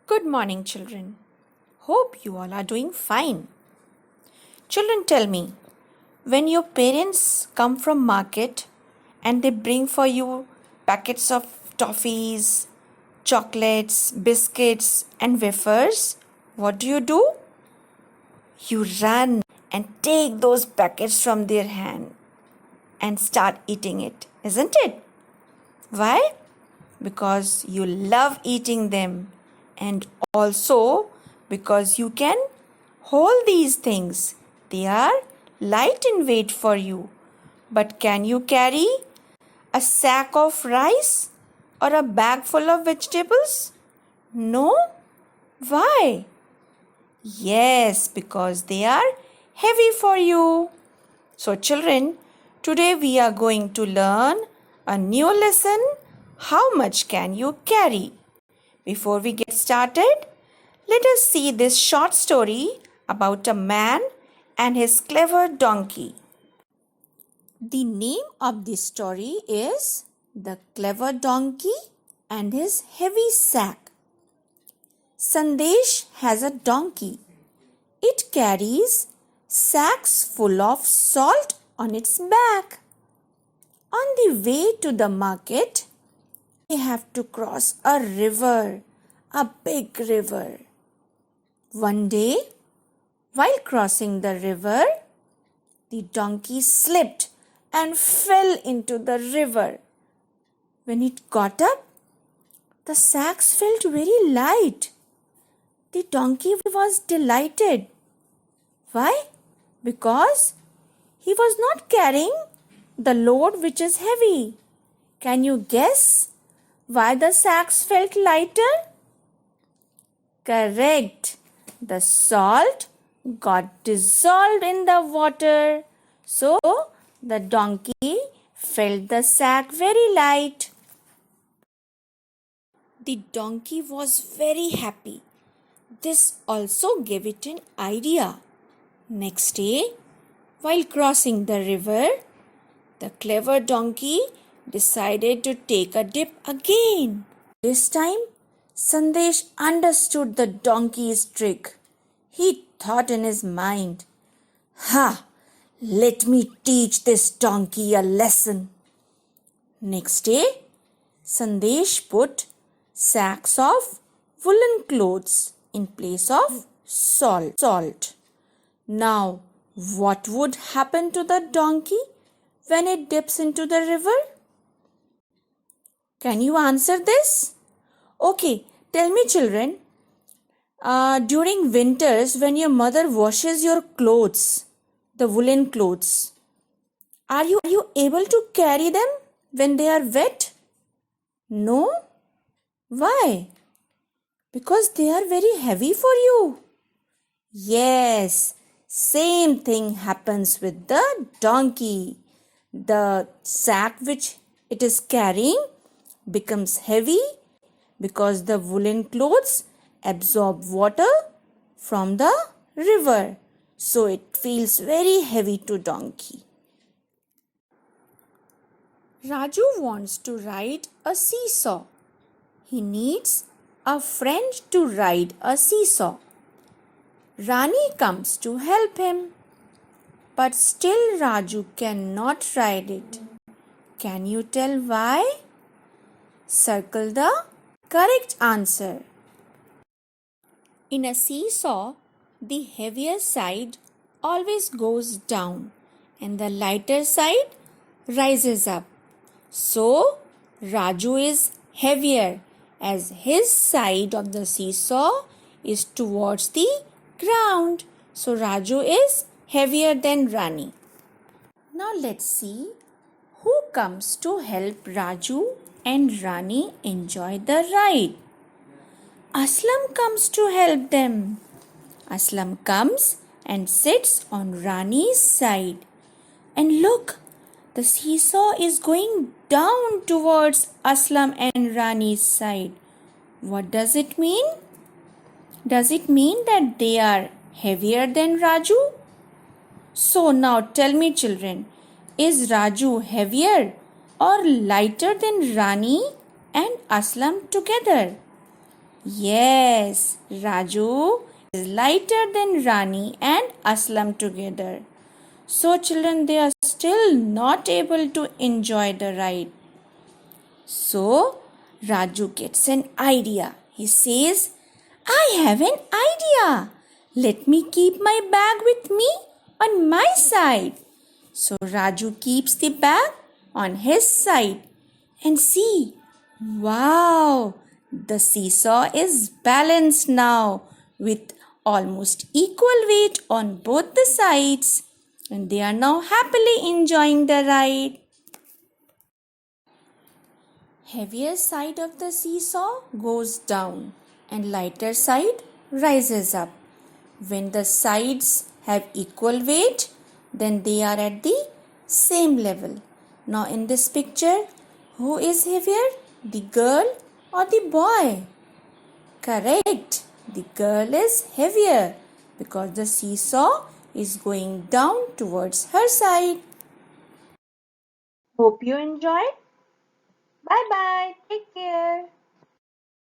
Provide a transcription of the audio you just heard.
Good morning, children. Hope you all are doing fine. Children, tell me, when your parents come from market and they bring for you packets of toffees, chocolates, biscuits and wafers, what do? You run and take those packets from their hand and start eating it, isn't it? Why? Because you love eating them and also because you can hold these things. They are light in weight for you. But can you carry a sack of rice or a bag full of vegetables? No? Why? Yes, because they are heavy for you. So children, today we are going to learn a new lesson. How much can you carry? Before we get started, let us see this short story about a man and his clever donkey. The name of this story is The Clever Donkey and His Heavy Sack. Sandesh has a donkey. It carries sacks full of salt on its back. On the way to the market, they have to cross a river, a big river. One day, while crossing the river, the donkey slipped and fell into the river. When it got up, the sacks felt very light. The donkey was delighted. Why? Because he was not carrying the load which is heavy. Can you guess why the sacks felt lighter? Correct. The salt got dissolved in the water. So the donkey felt the sack very light. The donkey was very happy. This also gave it an idea. Next day, while crossing the river, the clever donkey decided to take a dip again. This time, Sandesh understood the donkey's trick. He thought in his mind, "Ha! Let me teach this donkey a lesson." Next day, Sandesh put sacks of woolen clothes in place of salt. Now, what would happen to the donkey when it dips into the river? Can you answer this? Okay, tell me, children, during winters when your mother washes your clothes, the woolen clothes, are you able to carry them when they are wet? No? Why? Because they are very heavy for you. Yes, same thing happens with the donkey. The sack which it is carrying becomes heavy because the woolen clothes absorb water from the river. So it feels very heavy to donkey. Raju wants to ride a seesaw. He needs a friend to ride a seesaw. Rani comes to help him. But still Raju cannot ride it. Can you tell why? Circle the correct answer. In a seesaw, the heavier side always goes down and the lighter side rises up. So, Raju is heavier as his side of the seesaw is towards the ground. So, Raju is heavier than Rani. Now, let's see who comes to help Raju and Rani enjoy the ride. Aslam comes to help them. Aslam comes and sits on Rani's side. And look, the seesaw is going down towards Aslam and Rani's side. What does it mean? Does it mean that they are heavier than Raju? So now tell me, children, is Raju heavier or lighter than Rani and Aslam together? Yes, Raju is lighter than Rani and Aslam together. So, children, they are still not able to enjoy the ride. So, Raju gets an idea. He says, I have an idea. Let me keep my bag with me on my side. So, Raju keeps the bag on his side. And see, wow, the seesaw is balanced now with almost equal weight on both the sides. And they are now happily enjoying the ride. Heavier side of the seesaw goes down and lighter side rises up. When the sides have equal weight, then they are at the same level. Now in this picture, who is heavier? The girl or the boy? Correct. The girl is heavier because the seesaw is going down towards her side. Hope you enjoyed. Bye bye. Take care.